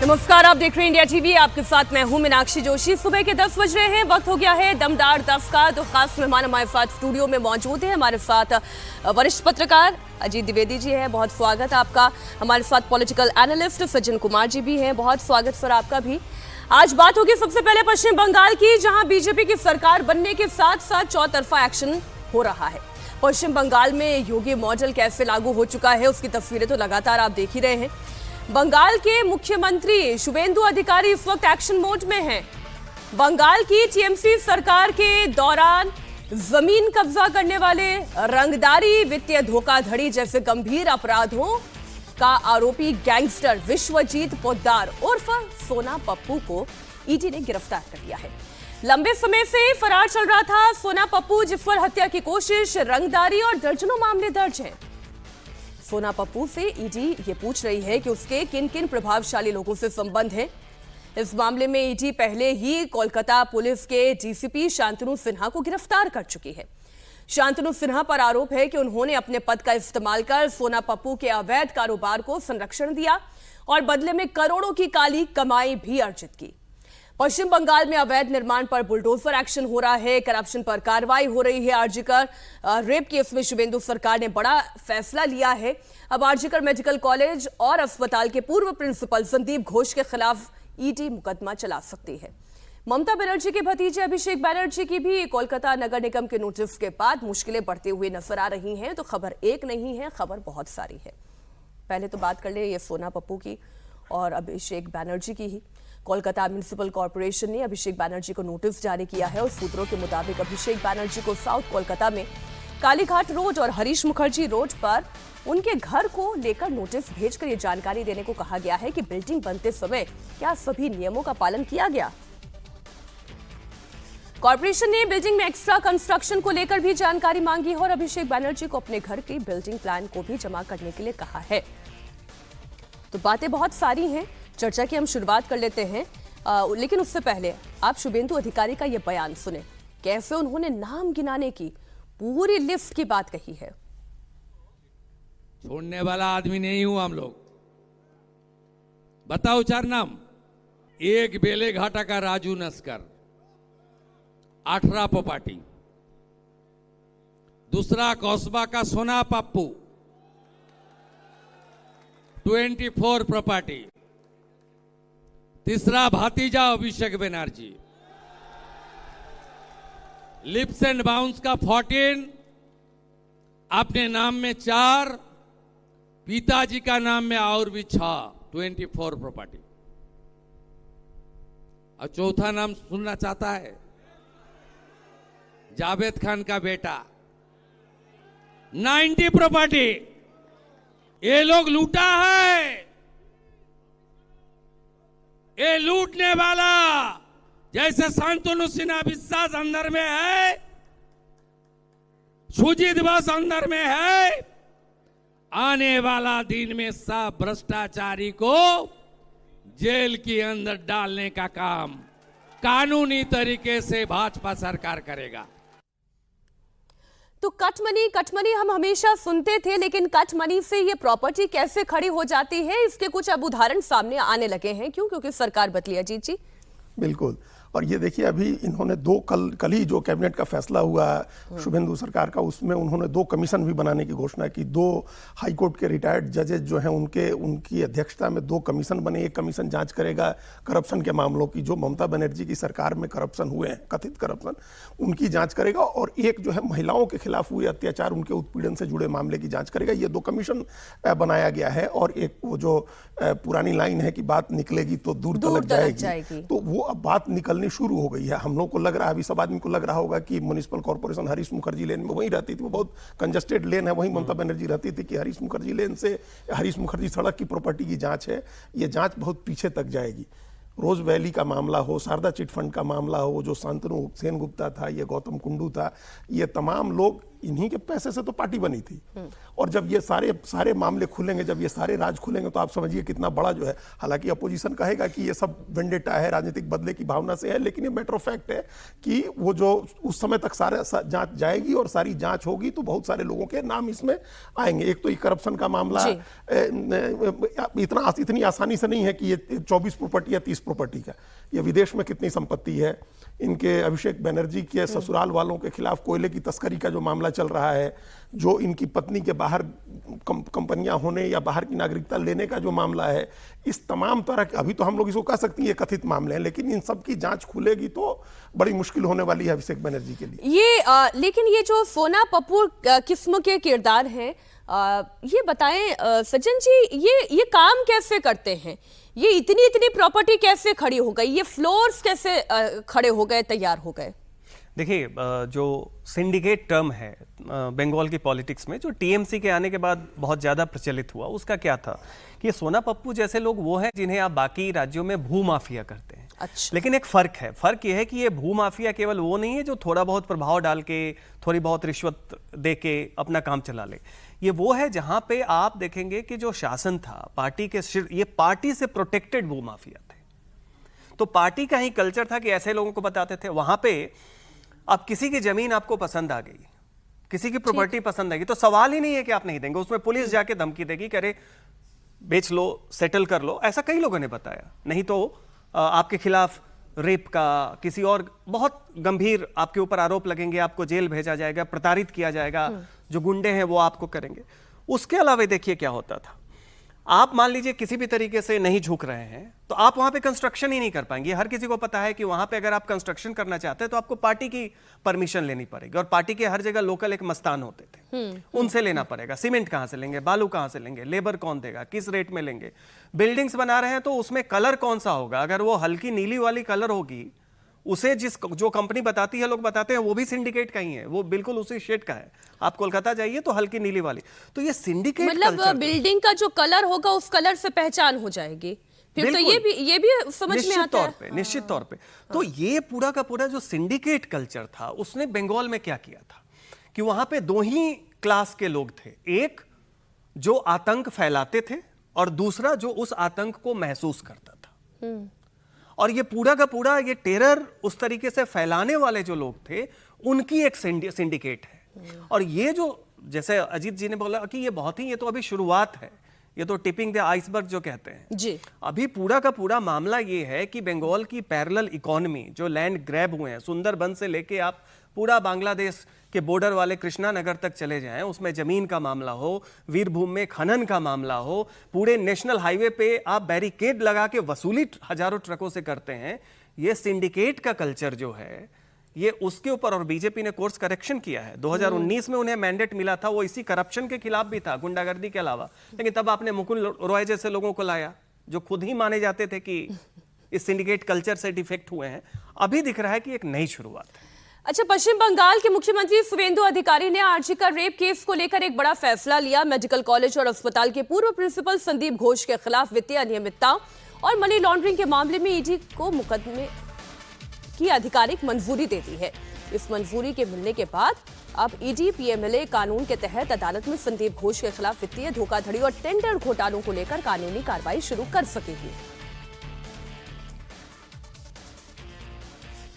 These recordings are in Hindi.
नमस्कार, आप देख रहे हैं इंडिया टीवी। आपके साथ मैं हूं मीनाक्षी जोशी। सुबह के 10 बज रहे हैं, वक्त हो गया है दमदार 10 का। तो खास मेहमान हमारे साथ स्टूडियो में मौजूद हैं। हमारे साथ वरिष्ठ पत्रकार अजीत द्विवेदी जी हैं, बहुत स्वागत है आपका। हमारे साथ पॉलिटिकल एनालिस्ट सज्जन कुमार जी भी हैं, बहुत स्वागत सर आपका भी। आज बात होगी सबसे पहले पश्चिम बंगाल की, जहां बीजेपी की सरकार बनने के साथ साथ चौतरफा एक्शन हो रहा है। पश्चिम बंगाल में योगी मॉडल कैसे लागू हो चुका है, उसकी तस्वीरें तो लगातार आप देख ही रहे हैं। बंगाल के मुख्यमंत्री शुभेंदु अधिकारी इस वक्त एक्शन मोड में हैं। बंगाल की टीएमसी सरकार के दौरान जमीन कब्जा करने वाले, रंगदारी, वित्तीय धोखाधड़ी जैसे गंभीर अपराधों का आरोपी गैंगस्टर विश्वजीत पोद्दार उर्फ सोना पप्पू को ईडी ने गिरफ्तार कर लिया है। लंबे समय से फरार चल रहा था सोना पप्पू, जिस पर हत्या की कोशिश, रंगदारी और दर्जनों मामले दर्ज हैं। सोना पप्पू से ईडी ये पूछ रही है कि उसके किन किन प्रभावशाली लोगों से संबंध है। इस मामले में ईडी पहले ही कोलकाता पुलिस के डीसीपी शांतनु सिन्हा को गिरफ्तार कर चुकी है। शांतनु सिन्हा पर आरोप है कि उन्होंने अपने पद का इस्तेमाल कर सोना पप्पू के अवैध कारोबार को संरक्षण दिया और बदले में करोड़ों की काली कमाई भी अर्जित की। पश्चिम बंगाल में अवैध निर्माण पर बुलडोजर एक्शन हो रहा है, करप्शन पर कार्रवाई हो रही है। आरजीकर रेप केस में शुभेंदु सरकार ने बड़ा फैसला लिया है। अब आरजीकर मेडिकल कॉलेज और अस्पताल के पूर्व प्रिंसिपल संदीप घोष के खिलाफ ईडी मुकदमा चला सकती है। ममता बनर्जी के भतीजे अभिषेक बनर्जी की भी कोलकाता नगर निगम के नोटिस के बाद मुश्किलें बढ़ती हुई नजर आ रही हैं। तो खबर एक नहीं है, खबर बहुत सारी है। पहले तो बात कर ले ये सोना पप्पू की और अभिषेक बनर्जी की ही। कोलकाता म्युनिसिपल कॉर्पोरेशन ने अभिषेक बनर्जी को नोटिस जारी किया है और सूत्रों के मुताबिक अभिषेक बनर्जी को साउथ कोलकाता में कालीघाट रोड और हरीश मुखर्जी रोड पर उनके घर को लेकर नोटिस भेजकर यह जानकारी देने को कहा गया है कि बिल्डिंग बनते समय क्या सभी नियमों का पालन किया गया। कॉर्पोरेशन ने बिल्डिंग में एक्स्ट्रा कंस्ट्रक्शन को लेकर भी जानकारी मांगी है और अभिषेक बनर्जी को अपने घर की बिल्डिंग प्लान को भी जमा करने के लिए कहा है। तो बातें बहुत सारी हैं, चर्चा की हम शुरुआत कर लेते हैं। लेकिन उससे पहले आप शुभेंदु अधिकारी का यह बयान सुने, कैसे उन्होंने नाम गिनाने की पूरी लिस्ट की बात कही है। छोड़ने वाला आदमी नहीं हूं हम लोग। बताओ चार नाम। एक बेले घाटा का राजू नस्कर, 18 प्रॉपर्टी। दूसरा कौसबा का सोना पप्पू, 24 प्रॉपर्टी। तीसरा भातीजा Abhishek Banerjee, lips and bounce का 14, अपने नाम में 4, पिताजी का नाम में और भी 6, 24 प्रॉपर्टी। और चौथा नाम सुनना चाहता है? जावेद खान का बेटा, 90 प्रॉपर्टी। ये लोग लूटा है, ये लूटने वाला। जैसे शांतनु सिन्हा विश्वास अंदर में है, सुजीत बस अंदर में है, आने वाला दिन में सब भ्रष्टाचारी को जेल के अंदर डालने का काम कानूनी तरीके से भाजपा सरकार करेगा। तो कटमनी हम हमेशा सुनते थे, लेकिन कटमनी से ये प्रॉपर्टी कैसे खड़ी हो जाती है, इसके कुछ अब उदाहरण सामने आने लगे हैं। क्यों? क्योंकि सरकार बदली। अजीत जी बिल्कुल। और ये देखिए, अभी इन्होंने कल ही जो कैबिनेट का फैसला हुआ शुभेंदु सरकार का, उसमें उन्होंने 2 कमीशन भी बनाने की घोषणा की। 2 हाईकोर्ट के रिटायर्ड जजेस जो हैं उनकी अध्यक्षता में 2 कमीशन बने। एक कमीशन जांच करेगा करप्शन के मामलों की, जो ममता बनर्जी की सरकार में करप्शन हुए हैं, कथित करप्शन, उनकी जांच करेगा। और एक जो है महिलाओं के खिलाफ हुए अत्याचार, उनके उत्पीड़न से जुड़े मामले की जांच करेगा। ये 2 कमीशन बनाया गया है। और एक वो जो पुरानी लाइन है कि बात निकलेगी तो दूर तलक जाएगी, तो वो अब बात निकलनी शुरू हो गई है। हम लोग को लग रहा है, अभी सब आदमी को लग रहा होगा कि म्युनिसिपल कॉर्पोरेशन हरीश मुखर्जी लेन में वहीं रहती थी, वो बहुत कंजस्टेड लेन है, वहीं ममता बनर्जी रहती थी, कि हरीश मुखर्जी लेन से हरीश मुखर्जी सड़क की प्रॉपर्टी की जांच है। ये जांच बहुत पीछे तक जाएगी। रोज वैली का मामला हो, शारदा चिट फंड का मामला हो, जो शांतनु सेनगुप्ता था, ये गौतम कुंडू था, ये तमाम लोग इन्हीं के पैसे से तो पार्टी बनी थी। और जब ये सारे मामले खुलेंगे, जब ये सारे राज खुलेंगे, तो आप समझिए कितना बड़ा जो है, हालांकि अपोजिशन कहेगा कि ये सब वेंडेटा है, राजनीतिक बदले की भावना से है, लेकिन ये मैटर ऑफ फैक्ट है कि वो जो उस समय तक सारे जांच जाएगी और सारी जांच होगी तो बहुत सारे लोगों के नाम इसमें आएंगे। एक तो ये करप्शन का मामला इतनी आसानी से नहीं है कि ये 24 प्रॉपर्टी या 30 प्रॉपर्टी का, ये विदेश में कितनी संपत्ति है, इनके अभिषेक बनर्जी के ससुराल वालों के खिलाफ कोयले की तस्करी का जो मामला चल रहा है, जो इनकी पत्नी के बाहर कंपनियां होने या बाहर की नागरिकता लेने का जो मामला है, इस तमाम तरह के, अभी तो हम लोग इसको कह सकते हैं ये कथित मामले हैं, लेकिन इन सब की जांच खुलेगी तो बड़ी मुश्किल होने वाली है अभिषेक बनर्जी के लिए। लेकिन ये जो सोना पप्पू किस्म के किरदार हैं, ये बताएं सचिन जी, ये काम कैसे करते हैं? ये इतनी प्रॉपर्टी कैसे खड़ी हो गई? ये फ्लोर्स कैसे खड़े हो गए, तैयार हो गए? देखिए, जो सिंडिकेट टर्म है बंगाल की पॉलिटिक्स में, जो टीएमसी के आने के बाद बहुत ज़्यादा प्रचलित हुआ, उसका क्या था कि सोना पप्पू जैसे लोग वो हैं जिन्हें आप बाकी राज्यों में भूमाफिया कहते हैं। अच्छा। लेकिन एक फ़र्क है, फ़र्क ये है कि ये भूमाफिया केवल वो नहीं है जो थोड़ा बहुत प्रभाव डाल के, थोड़ी बहुत रिश्वत दे के अपना काम चला ले। ये वो है जहाँ पे आप देखेंगे कि जो शासन था पार्टी के, ये पार्टी से प्रोटेक्टेड भूमाफिया थे। तो पार्टी का ही कल्चर था कि ऐसे लोगों को बताते थे। वहाँ पे अब किसी की जमीन आपको पसंद आ गई, किसी की प्रॉपर्टी पसंद आ गई, तो सवाल ही नहीं है कि आप नहीं देंगे। उसमें पुलिस जाके धमकी देगी कि अरे बेच लो, सेटल कर लो। ऐसा कई लोगों ने बताया। नहीं तो आपके खिलाफ रेप का, किसी और बहुत गंभीर आपके ऊपर आरोप लगेंगे, आपको जेल भेजा जाएगा, प्रताड़ित किया जाएगा, जो गुंडे हैं वो आपको करेंगे। उसके अलावा देखिए क्या होता था, आप मान लीजिए किसी भी तरीके से नहीं झुक रहे हैं तो आप वहां पे कंस्ट्रक्शन ही नहीं कर पाएंगे। हर किसी को पता है कि वहां पे अगर आप कंस्ट्रक्शन करना चाहते हैं तो आपको पार्टी की परमिशन लेनी पड़ेगी, और पार्टी के हर जगह लोकल एक मस्तान होते थे, उनसे लेना पड़ेगा। सीमेंट कहां से लेंगे, बालू कहां से लेंगे, लेबर कौन देगा, किस रेट में लेंगे, बिल्डिंग्स बना रहे हैं तो उसमें कलर कौन सा होगा, अगर वो हल्की नीली वाली कलर होगी, उसे जो कंपनी बताती है, लोग बताते हैं वो भी सिंडिकेट का ही है, वो बिल्कुल उसी शेड का है। आप कोलकाता जाइए तो हल्की नीली वाली। तो ये सिंडिकेट मतलब बिल्डिंग का जो कलर होगा उस कलर से पहचान हो जाएगी, फिर तो ये भी समझ में आता है। निश्चित तौर पे। तो ये पूरा का पूरा जो सिंडिकेट कल्चर था, उसने बंगाल में क्या किया था कि वहां पे दो ही क्लास के लोग थे, एक जो आतंक फैलाते थे और दूसरा जो उस आतंक को महसूस करता था। और ये पूरा का पूरा ये टेरर उस तरीके से फैलाने वाले जो लोग थे, उनकी एक सिंडिकेट है। और ये जो, जैसे अजीत जी ने बोला कि ये बहुत ही, ये तो अभी शुरुआत है, ये तो टिपिंग द आइसबर्ग जो कहते हैं जी। अभी पूरा का पूरा मामला ये है कि बंगाल की पैरेलल इकोनॉमी, जो लैंड ग्रैब हुए हैं, सुंदरबन से लेके आप पूरा बांग्लादेश के बॉर्डर वाले कृष्णा नगर तक चले जाएं, उसमें जमीन का मामला हो, वीरभूम में खनन का मामला हो, पूरे नेशनल हाईवे पे आप बैरिकेड लगा के वसूली हजारों ट्रकों से करते हैं। ये सिंडिकेट का कल्चर जो है, ये उसके ऊपर, और बीजेपी ने कोर्स करेक्शन किया है। 2019 में उन्हें मैंडेट मिला था, वो इसी करप्शन के खिलाफ भी था, गुंडागर्दी के अलावा। लेकिन तब आपने मुकुल रॉय जैसे लोगों को लाया, जो खुद ही माने जाते थे कि इस सिंडिकेट कल्चर से डिफेक्ट हुए हैं। अभी दिख रहा है कि एक नई शुरुआत है। अच्छा, पश्चिम बंगाल के मुख्यमंत्री शुवेंदु अधिकारी ने आरजी का रेप केस को लेकर एक बड़ा फैसला लिया। मेडिकल कॉलेज और अस्पताल के पूर्व प्रिंसिपल संदीप घोष के खिलाफ वित्तीय अनियमितता और मनी लॉन्ड्रिंग के मामले में ईडी को मुकदमे की आधिकारिक मंजूरी दे दी है। इस मंजूरी के मिलने के बाद अब ईडी पीएमएलए कानून के तहत अदालत में संदीप घोष के खिलाफ वित्तीय धोखाधड़ी और टेंडर घोटालों को लेकर कानूनी कार्रवाई शुरू कर सकेगी।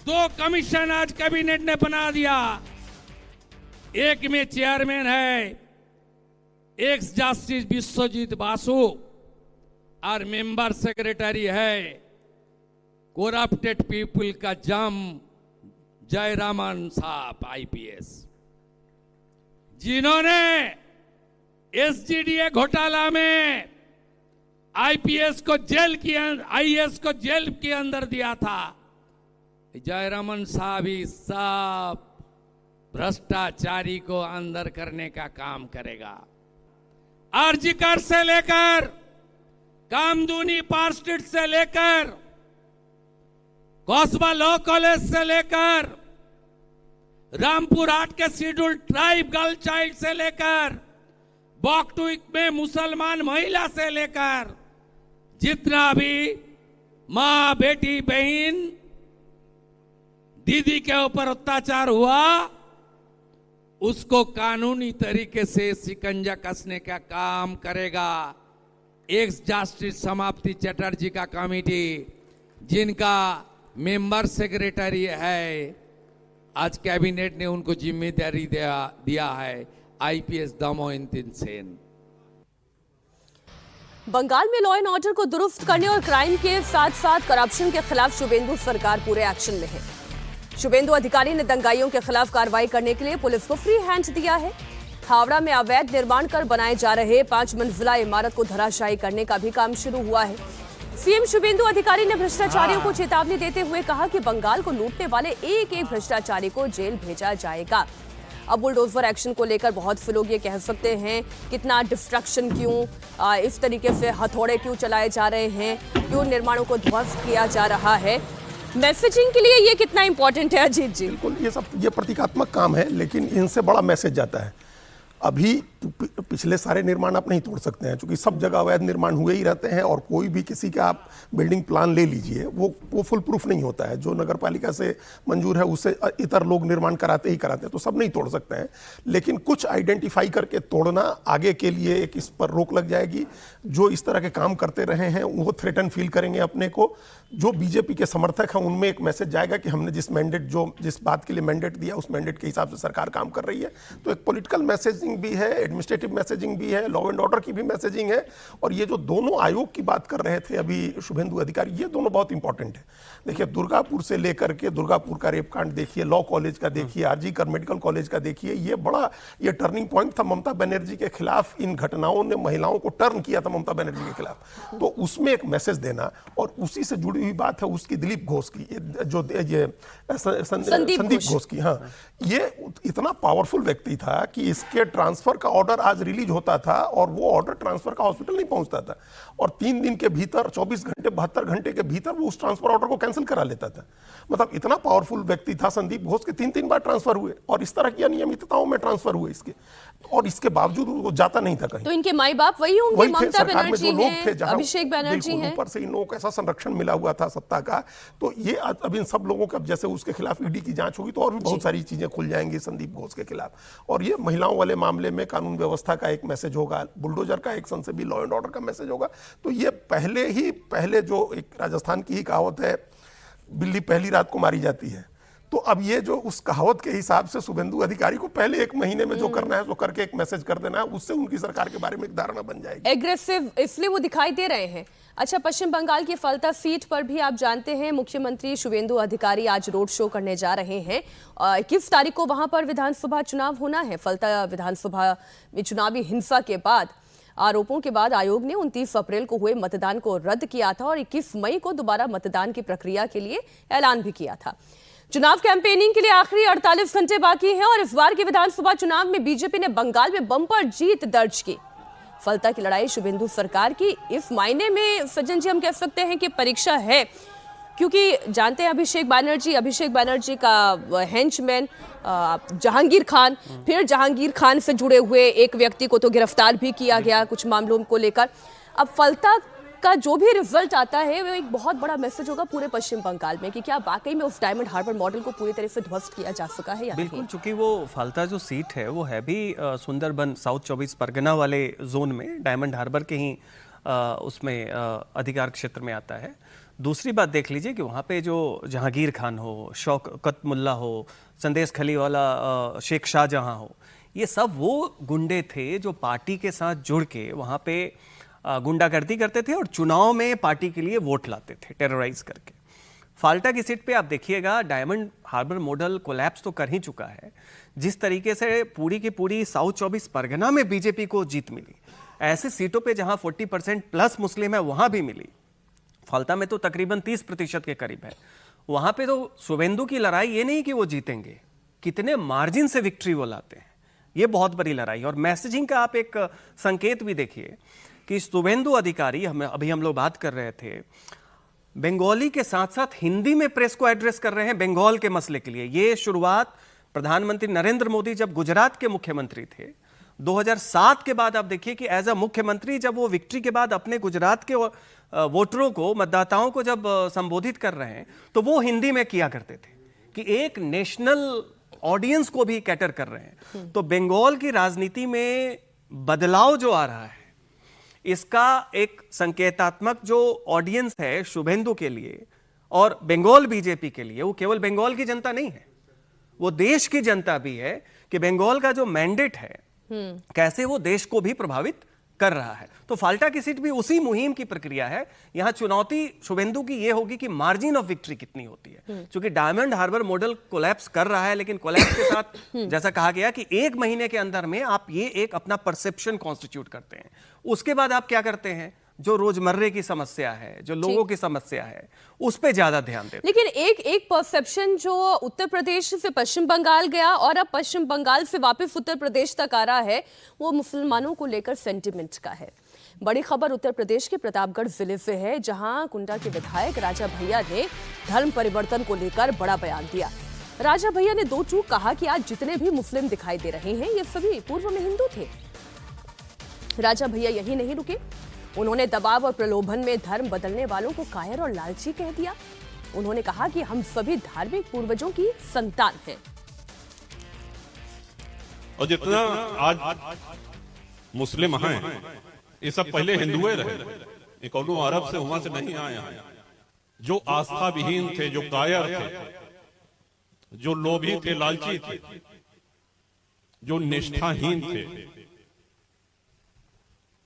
2 कमीशन आज कैबिनेट ने बना दिया। एक में चेयरमैन है एक्स जस्टिस विश्वजीत बासु और मेंबर सेक्रेटरी है करप्टेड पीपल का जम जयरामन साहब आईपीएस, जिन्होंने एसजीडीए घोटाला में आईपीएस को जेल की, आईएएस को जेल के अंदर दिया था। जयरामन साहब ही सब भ्रष्टाचारी को अंदर करने का काम करेगा। आरजीकर से लेकर कामदूनी पार्क स्ट्रीट से लेकर कौसबा लॉ कॉलेज से लेकर रामपुर हाट के शेड्यूल ट्राइब गर्ल चाइल्ड से लेकर बॉकटुइक में मुसलमान महिला से लेकर जितना भी मां, बेटी, बहन, दीदी के ऊपर अत्याचार हुआ, उसको कानूनी तरीके से शिकंजा कसने का काम करेगा। एक्स जस्टिस समाप्ति चटर्जी का कमेटी, जिनका मेंबर सेक्रेटरी है, आज कैबिनेट ने उनको जिम्मेदारी दिया है, आईपीएस दमोइनुद्दीन सेन। बंगाल में लॉ एंड ऑर्डर को दुरुस्त करने और क्राइम के साथ साथ करप्शन के खिलाफ शुभेंदु सरकार पूरे एक्शन में है। शुभेंदु अधिकारी ने दंगाइयों के खिलाफ कार्रवाई करने के लिए पुलिस को फ्री हैंड दिया है। हावड़ा में अवैध निर्माण कर बनाए जा रहे 5 मंजिला इमारत को धराशायी करने का भी काम शुरू हुआ है। सीएम शुभेंदु अधिकारी ने भ्रष्टाचारियों को चेतावनी देते हुए कहा कि बंगाल को लूटने वाले एक एक भ्रष्टाचारी को जेल भेजा जाएगा। अब बुलडोजर एक्शन को लेकर बहुत से लोग ये कह सकते हैं, कितना डिस्ट्रक्शन क्यों, इस तरीके से हथौड़े क्यों चलाए जा रहे हैं, क्यों निर्माणों को ध्वस्त किया जा रहा है। मैसेजिंग के लिए ये कितना इंपॉर्टेंट है अजीत जी? बिल्कुल, ये प्रतीकात्मक काम है, लेकिन इनसे बड़ा मैसेज जाता है। अभी पिछले सारे निर्माण आप नहीं तोड़ सकते हैं, क्योंकि सब जगह अवैध निर्माण हुए ही रहते हैं, और कोई भी किसी का आप बिल्डिंग प्लान ले लीजिए, वो फुल प्रूफ नहीं होता है। जो नगर पालिका से मंजूर है उससे इतर लोग निर्माण कराते ही कराते हैं, तो सब नहीं तोड़ सकते हैं। लेकिन कुछ आइडेंटिफाई करके तोड़ना, आगे के लिए एक इस पर रोक लग जाएगी। जो इस तरह के काम करते रहे हैं वो थ्रेटन फील करेंगे अपने को। जो बीजेपी के समर्थक हैं उनमें एक मैसेज जाएगा कि हमने जिस बात के लिए मैंडेट दिया उस मैंडेट के हिसाब से सरकार काम कर रही है। तो एक पॉलिटिकल मैसेजिंग भी है, एडमिनिस्ट्रेटिव मैसेजिंग भी है, लॉ एंड ऑर्डर की भी मैसेजिंग है। और ये जो दोनों आयोग की बात कर रहे थे अभी शुभेंदु अधिकारी, ये दोनों बहुत इंपॉर्टेंट है। देखिए, दुर्गापुर से लेकर के दुर्गापुर का रेप कांड देखिए, लॉ कॉलेज का देखिए, आरजी कर मेडिकल कॉलेज का देखिए, ये टर्निंग पॉइंट था ममता बनर्जी के खिलाफ। इन घटनाओं ने महिलाओं को टर्न किया था ममता बनर्जी के खिलाफ। तो उसमें एक मैसेज देना, और उसी से जुड़ी हुई बात है उसकी दिलीप घोष की, संदीप घोष की। हाँ, ये इतना पावरफुल व्यक्ति था कि इसके ट्रांसफर का ऑर्डर आज रिलीज होता था और वो ऑर्डर ट्रांसफर का हॉस्पिटल नहीं पहुंचता था, और 3 दिन के भीतर, 24 घंटे 72 घंटे के भीतर वो उस ट्रांसफर ऑर्डर को कैंसिल करा लेता था। मतलब इतना पावरफुल व्यक्ति था संदीप घोष के 3 बार ट्रांसफर हुए, और इस तरह की अनियमितताओं में ट्रांसफर हुए इसके, और इसके बावजूद वो जाता नहीं था कहीं। तो इनके माई बाप वही होंगे, ममता बनर्जी हैं, अभिषेक बनर्जी हैं। ऊपर से इन लोगों को ऐसा संरक्षण मिला हुआ था सत्ता का। तो ये अब इन सब लोगों का, जैसे उसके खिलाफ ईडी की जांच होगी तो और भी बहुत सारी चीजें खुल जाएंगी संदीप घोष के खिलाफ। और ये महिलाओं वाले मामले में कानून व्यवस्था का एक मैसेज होगा, बुलडोजर का एक्शन से भी लॉ एंड ऑर्डर का मैसेज होगा। तो ये पहले जो एक राजस्थान की ही कहावत है, बिल्ली पहली रात को मारी जाती है, तो अब ये जो उस कहावत के हिसाब से शुभेंदु अधिकारी को पहले 1 महीने में जो करना है तो करके एक मैसेज कर देना है, उससे उनकी सरकार के बारे में एक धारणा बन जाएगी। एग्रेसिव इसलिए वो दिखाई दे रहे हैं। अच्छा, पश्चिम बंगाल की फलता सीट पर भी आप जानते हैं मुख्यमंत्री शुभेंदु अधिकारी आज रोड शो करने जा रहे हैं। 21 तारीख को वहां पर विधानसभा चुनाव होना है। फलता विधानसभा में चुनावी हिंसा के बाद, आरोपों के बाद आयोग ने 29 अप्रैल को हुए मतदान को रद्द किया था और 21 मई को दोबारा मतदान की प्रक्रिया के लिए ऐलान भी किया था। चुनाव कैंपेनिंग के लिए आखिरी 48 घंटे बाकी हैं और इस बार के विधानसभा चुनाव में बीजेपी ने बंगाल में बम्पर जीत दर्ज की। फलता की लड़ाई शुभेंदु सरकार की इस मायने में सज्जन जी हम कह सकते हैं कि परीक्षा है, क्योंकि जानते हैं अभिषेक बनर्जी का हेंचमैन जहांगीर खान, फिर जहांगीर खान से जुड़े हुए एक व्यक्ति को तो गिरफ्तार भी किया गया कुछ मामलों को लेकर। अब फलता का जो भी रिजल्ट आता है वो एक बहुत बड़ा मैसेज होगा पूरे पश्चिम बंगाल में कि क्या वाकई में उस डायमंड हार्बर मॉडल को पूरी तरह से ध्वस्त किया जा सका है या नहीं। बिल्कुल, चूंकि वो फलता जो सीट है वो है भी सुंदरबन साउथ 24 परगना वाले जोन में, डायमंड हार्बर के ही उसमें अधिकार क्षेत्र में आता है। दूसरी बात देख लीजिए कि वहाँ पे जो जहांगीर खान हो, शौकत मुल्ला हो, संदेश खलीवाला, शेख शाहजहां हो, ये सब वो गुंडे थे जो पार्टी के साथ जुड़ के वहाँ पे गुंडागर्दी करते थे और चुनाव में पार्टी के लिए वोट लाते थे टेरराइज करके। फाल्टा की सीट पे आप देखिएगा डायमंड हार्बर मॉडल कोलैप्स तो कर ही चुका है। जिस तरीके से पूरी की पूरी साउथ 24 परगना में बीजेपी को जीत मिली, ऐसे सीटों पे जहां 40% प्लस मुस्लिम है वहां भी मिली। फाल्टा में तो तकरीबन 30% के करीब है। वहां पे तो शुभेंदु की लड़ाई ये नहीं कि वो जीतेंगे, कितने मार्जिन से विक्ट्री वो लाते हैं, ये बहुत बड़ी लड़ाई। और मैसेजिंग का आप एक संकेत भी देखिए कि शुभेंदु अधिकारी, अभी हम लोग बात कर रहे थे, बंगाली के साथ साथ हिंदी में प्रेस को एड्रेस कर रहे हैं बंगाल के मसले के लिए। ये शुरुआत प्रधानमंत्री नरेंद्र मोदी जब गुजरात के मुख्यमंत्री थे 2007 के बाद आप देखिए कि एज अ मुख्यमंत्री जब वो विक्ट्री के बाद अपने गुजरात के वोटरों को, मतदाताओं को जब संबोधित कर रहे हैं तो वो हिंदी में किया करते थे कि एक नेशनल ऑडियंस को भी कैटर कर रहे हैं। तो बंगाल की राजनीति में बदलाव जो आ रहा है, इसका एक संकेतात्मक जो ऑडियंस है शुभेंदु के लिए और बंगाल बीजेपी के लिए, वो केवल बंगाल की जनता नहीं है, वो देश की जनता भी है कि बंगाल का जो मैंडेट है कैसे वो देश को भी प्रभावित कर रहा है। तो फाल्टा की सीट भी उसी मुहिम की प्रक्रिया है। यहां चुनौती शुभेंदु की ये होगी कि मार्जिन ऑफ विक्ट्री कितनी होती है, क्योंकि डायमंड हार्बर मॉडल कोलैप्स कर रहा है, लेकिन कोलैप्स के साथ जैसा कहा गया कि 1 महीने के अंदर में आप ये एक अपना परसेप्शन कॉन्स्टिट्यूट करते हैं, उसके बाद आप क्या करते हैं, जो रोजमर्रे की समस्या है, जो लोगों की समस्या है, उस पे ज्यादा ध्यान देते हैं। लेकिन एक परसेप्शन जो उत्तर प्रदेश से पश्चिम बंगाल गया और अब पश्चिम बंगाल से वापस उत्तर प्रदेश तक आ रहा है, वो मुसलमानों को लेकर सेंटिमेंट का है। बड़ी खबर उत्तर प्रदेश के प्रतापगढ़ जिले से है, जहां कुंडा के विधायक राजा भैया ने धर्म परिवर्तन को लेकर बड़ा बयान दिया। राजा भैया ने 2 टूक कहा कि आज जितने भी मुस्लिम दिखाई दे रहे हैं, ये सभी पूर्व में हिंदू थे। राजा भैया यही नहीं रुके, उन्होंने दबाव और प्रलोभन में धर्म बदलने वालों को कायर और लालची कह दिया। उन्होंने कहा कि हम सभी धार्मिक पूर्वजों की संतान हैं। और जितना आज मुस्लिम हैं, ये सब पहले हिंदुए रहे, ये कौनो अरब से वहां से नहीं आए हैं। जो आस्था विहीन थे, जो कायर थे, जो लोभी थे, लालची थे, जो निष्ठाहीन थे,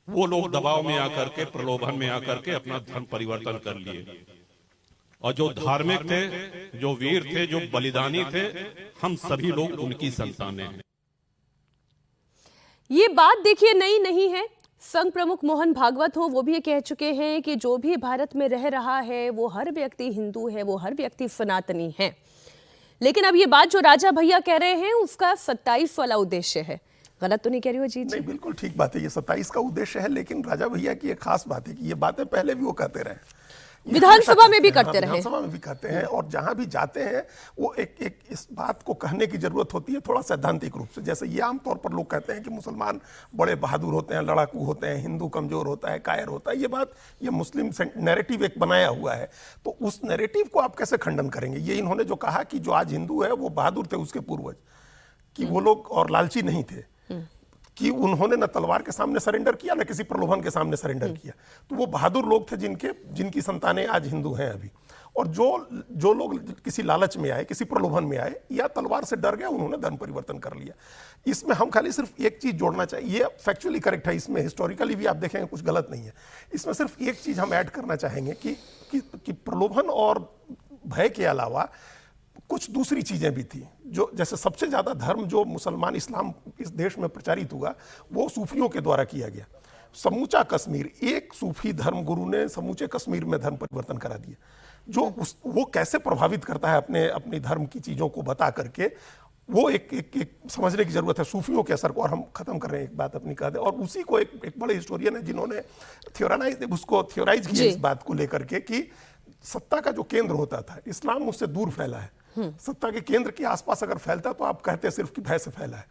वो लोग दबाव में आकर के, प्रलोभन में आकर के अपना धर्म परिवर्तन कर लिए। और जो धार्मिक थे, जो वीर थे, जो बलिदानी थे, हम सभी लोग उनकी संतानें हैं। ये बात देखिए नई नहीं है। संघ प्रमुख मोहन भागवत हो, वो भी ये कह चुके हैं कि जो भी भारत में रह रहा है वो हर व्यक्ति हिंदू है, वो हर व्यक्ति सनातनी है। लेकिन अब ये बात जो राजा भैया कह रहे हैं उसका 27 वाला उद्देश्य है। गलत तो नहीं कह रही हो? जी नहीं, बिल्कुल ठीक बात है, ये 27 का उद्देश्य है। लेकिन राजा भैया की एक खास बात है कि ये बातें पहले भी वो कहते रहे, विधानसभा में भी करते रहे, विधानसभा में भी कहते हैं, और जहां भी जाते हैं वो एक इस बात को कहने की जरूरत होती है थोड़ा सैद्धांतिक रूप से। जैसे ये आमतौर पर लोग कहते हैं कि मुसलमान बड़े बहादुर होते हैं, लड़ाकू होते हैं, हिंदू कमजोर होता है, कायर होता है। ये मुस्लिम नैरेटिव एक बनाया हुआ है। तो उस नैरेटिव को आप कैसे खंडन करेंगे? ये इन्होंने जो कहा कि जो आज हिंदू है वो बहादुर थे उसके पूर्वज, कि वो लोग और लालची नहीं थे, कि उन्होंने न तलवार के सामने सरेंडर किया, न किसी प्रलोभन के सामने सरेंडर किया। तो वो बहादुर लोग थे जिनकी संतानें आज हिंदू हैं अभी। और जो लोग किसी लालच में आए, किसी प्रलोभन में आए या तलवार से डर गए, उन्होंने धर्म परिवर्तन कर लिया। इसमें हम खाली सिर्फ एक चीज जोड़ना चाहिए, ये फैक्चुअली करेक्ट है, इसमें हिस्टोरिकली भी आप देखेंगे कुछ गलत नहीं है। इसमें सिर्फ एक चीज हम ऐड करना चाहेंगे कि प्रलोभन और भय के अलावा कुछ दूसरी चीजें भी थी। जो जैसे सबसे ज्यादा धर्म जो मुसलमान इस्लाम इस देश में प्रचारित हुआ वो सूफियों के द्वारा किया गया। समूचा कश्मीर, एक सूफी धर्म गुरु ने समूचे कश्मीर में धर्म परिवर्तन करा दिया। वो कैसे प्रभावित करता है अपनी धर्म की चीजों को बता करके, वो एक समझने की जरूरत है सूफियों के असर को। और हम खत्म कर रहे हैं एक बात अपनी कह दे, और उसी को एक बड़े हिस्टोरियन है जिन्होंने थ्योराइज किया इस बात को लेकर के कि सत्ता का जो केंद्र होता था, इस्लाम उससे दूर फैला है। सत्ता के केंद्र के आसपास अगर फैलता तो आप कहते सिर्फ कि भय से फैला है,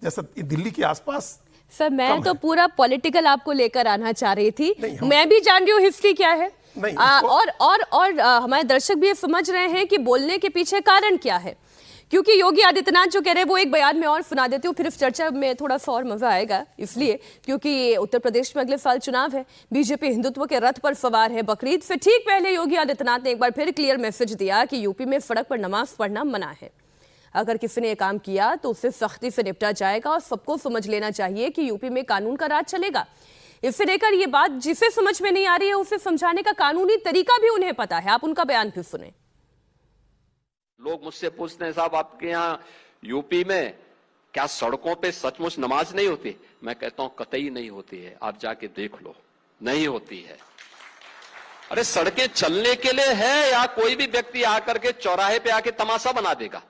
जैसे दिल्ली के आसपास। सर मैं तो पूरा पॉलिटिकल आपको लेकर आना चाह रही थी, मैं भी जान रही हूँ हिस्ट्री क्या है। और हमारे दर्शक भी ये समझ रहे हैं कि बोलने के पीछे कारण क्या है, क्योंकि योगी आदित्यनाथ जो कह रहे हैं वो एक बयान में और सुना देती हूँ, फिर इस चर्चा में थोड़ा सा और मजा आएगा। इसलिए क्योंकि उत्तर प्रदेश में अगले साल चुनाव है, बीजेपी हिंदुत्व के रथ पर सवार है। बकरीद से ठीक पहले योगी आदित्यनाथ ने एक बार फिर क्लियर मैसेज दिया कि यूपी में सड़क पर नमाज पढ़ना मना है। अगर किसी ने ये काम किया तो उससे सख्ती से निपटा जाएगा, और सबको समझ लेना चाहिए कि यूपी में कानून का राज चलेगा। इससे लेकर ये बात जिसे समझ में नहीं आ रही है उसे समझाने का कानूनी तरीका भी उन्हें पता है। आप उनका बयान फिर सुने। लोग मुझसे पूछते हैं साहब आपके यहाँ यूपी में क्या सड़कों पे सचमुच नमाज नहीं होती? मैं कहता हूं कतई नहीं होती है, आप जाके देख लो, नहीं होती है। अरे सड़कें चलने के लिए है या कोई भी व्यक्ति आकर के चौराहे पे आके तमाशा बना देगा?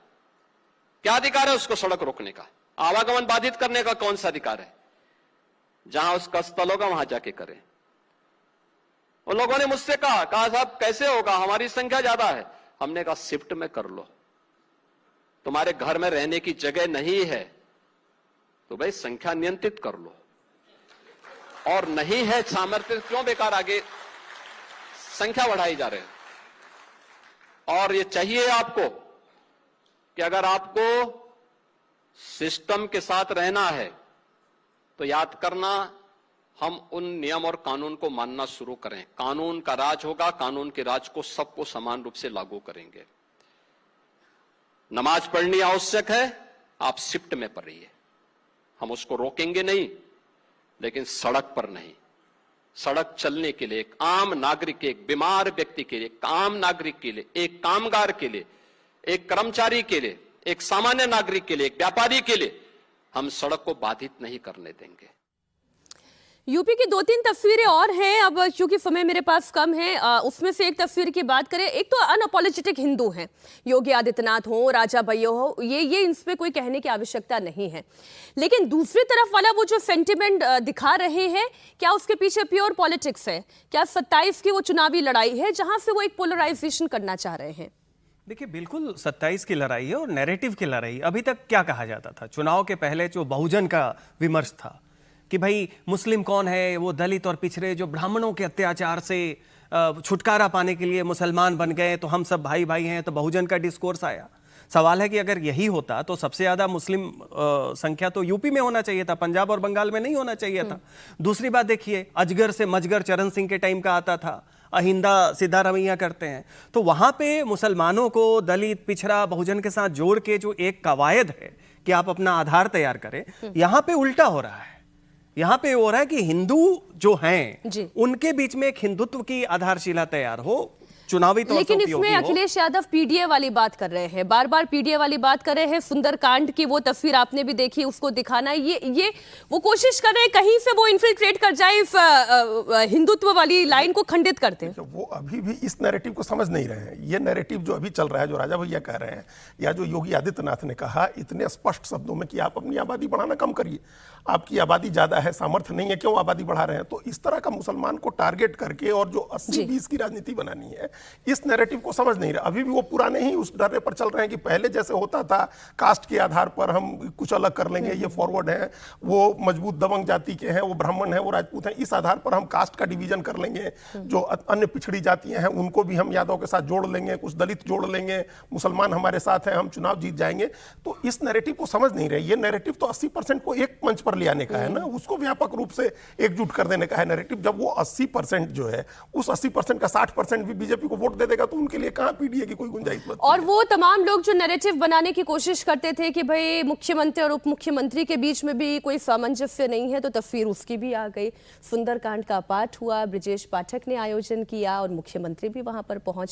क्या अधिकार है उसको सड़क रोकने का? आवागमन बाधित करने का कौन सा अधिकार है? जहां उसका स्थल होगा वहां जाके करें। उन लोगों ने मुझसे कहा साहब कैसे होगा, हमारी संख्या ज्यादा है। हमने कहा शिफ्ट में कर लो, तुम्हारे घर में रहने की जगह नहीं है तो भाई संख्या नियंत्रित कर लो, और नहीं है सामर्थ्य क्यों बेकार आगे संख्या बढ़ाई जा रहे हैं। और ये चाहिए आपको कि अगर आपको सिस्टम के साथ रहना है तो याद करना, हम उन नियम और कानून को मानना शुरू करें। कानून का राज होगा, कानून के राज को सबको समान रूप से लागू करेंगे। नमाज पढ़नी आवश्यक है, आप शिफ्ट में पढ़िए, हम उसको रोकेंगे नहीं, लेकिन सड़क पर नहीं। सड़क चलने के लिए एक आम नागरिक के, एक बीमार व्यक्ति के लिए, एक आम नागरिक के लिए, एक कामगार के लिए, एक कर्मचारी के लिए, एक सामान्य नागरिक के लिए, एक व्यापारी के लिए हम सड़क को बाधित नहीं करने देंगे। यूपी की 2-3 तस्वीरें और हैं, अब क्योंकि समय मेरे पास कम है, उसमें से एक तस्वीर की बात करें। एक तो अनअपोलोजेटिक हिंदू हैं, योगी आदित्यनाथ हो, राजा भैया हो, ये इसमें कोई कहने की आवश्यकता नहीं है। लेकिन दूसरी तरफ वाला वो जो सेंटिमेंट दिखा रहे हैं, क्या उसके पीछे प्योर पॉलिटिक्स है? क्या 27 की वो चुनावी लड़ाई है जहां से वो एक पोलराइजेशन करना चाह रहे हैं? देखिए, बिल्कुल 27 की लड़ाई है और नैरेटिव की लड़ाई। अभी तक क्या कहा जाता था? चुनाव के पहले जो बहुजन का विमर्श था कि भाई मुस्लिम कौन है, वो दलित और पिछड़े जो ब्राह्मणों के अत्याचार से छुटकारा पाने के लिए मुसलमान बन गए, तो हम सब भाई भाई हैं, तो बहुजन का डिस्कोर्स आया। सवाल है कि अगर यही होता तो सबसे ज्यादा मुस्लिम संख्या तो यूपी में होना चाहिए था, पंजाब और बंगाल में नहीं होना चाहिए था। दूसरी बात देखिए, अजगर से मजगर चरण सिंह के टाइम का आता था, अहिंदा सीधा रवैया करते हैं, तो वहां पे मुसलमानों को दलित पिछड़ा बहुजन के साथ जोड़ के जो एक कवायद है कि आप अपना आधार तैयार करें, यहां पे उल्टा हो रहा है। यहां पे हो रहा है कि हिंदू जो हैं उनके बीच में एक हिंदुत्व की आधारशिला तैयार हो, चुनावी तौर लेकिन पर इसमें अखिलेश यादव पीडीए वाली बात कर रहे हैं, बार बार पीडीए वाली बात कर रहे हैं। सुंदरकांड की वो तस्वीर आपने भी देखी, उसको दिखाना है, ये वो कोशिश कर रहे हैं कहीं से वो इन्फिल्ट्रेट कर जाए इस हिंदुत्व वाली लाइन को खंडित करते हैं। वो अभी भी इस नैरेटिव को समझ नहीं रहे हैं। ये नैरेटिव जो अभी चल रहा है, जो राजा भैया कह रहे हैं या जो योगी आदित्यनाथ ने कहा इतने स्पष्ट शब्दों में कि आप अपनी आबादी बढ़ाना कम करिए, आपकी आबादी ज्यादा है, सामर्थ्य नहीं है, क्यों आबादी बढ़ा रहे हैं। तो इस तरह का मुसलमान को टारगेट करके और जो 80-20 की राजनीति बनानी है, इस नैरेटिव को समझ नहीं रहे। अभी भी वो पुराने ही उस डरे पर चल रहे हैं कि पहले जैसे होता था कास्ट के आधार पर हम कुछ अलग कर लेंगे, ये फॉरवर्ड है, वो मजबूत दबंग जाति के हैं, वो ब्राह्मण है, वो राजपूत हैं, इस आधार पर हम कास्ट का डिवीजन कर लेंगे। जो अन्य पिछड़ी जातियां हैं उनको भी हम यादव के साथ जोड़ लेंगे, कुछ दलित जोड़ लेंगे, मुसलमान हमारे साथ हैं, हम चुनाव जीत जाएंगे। तो इस नैरेटिव को समझ नहीं रहे। ये नैरेटिव तो 80% को एक मंच पर ले आने का है ना, उसको व्यापक रूप से एकजुट कर देने का है नैरेटिव। जब वो 80% जो है, उस 80% का 60% भी बीजेपी को वोट दे देगा तो उनके लिए कहां पीडीए की कोई गुंजाइश बचती है। और वो तमाम लोग जो नैरेटिव बनाने की कोशिश करते थे कि भाई मुख्यमंत्री और उप मुख्यमंत्री के बीच में भी कोई सामंजस्य नहीं है, तो तस्वीर उसकी भी आ गई। सुंदरकांड का पाठ हुआ, ब्रिजेश पाठक ने आयोजन किया और मुख्यमंत्री भी वहां पर पहुंचे।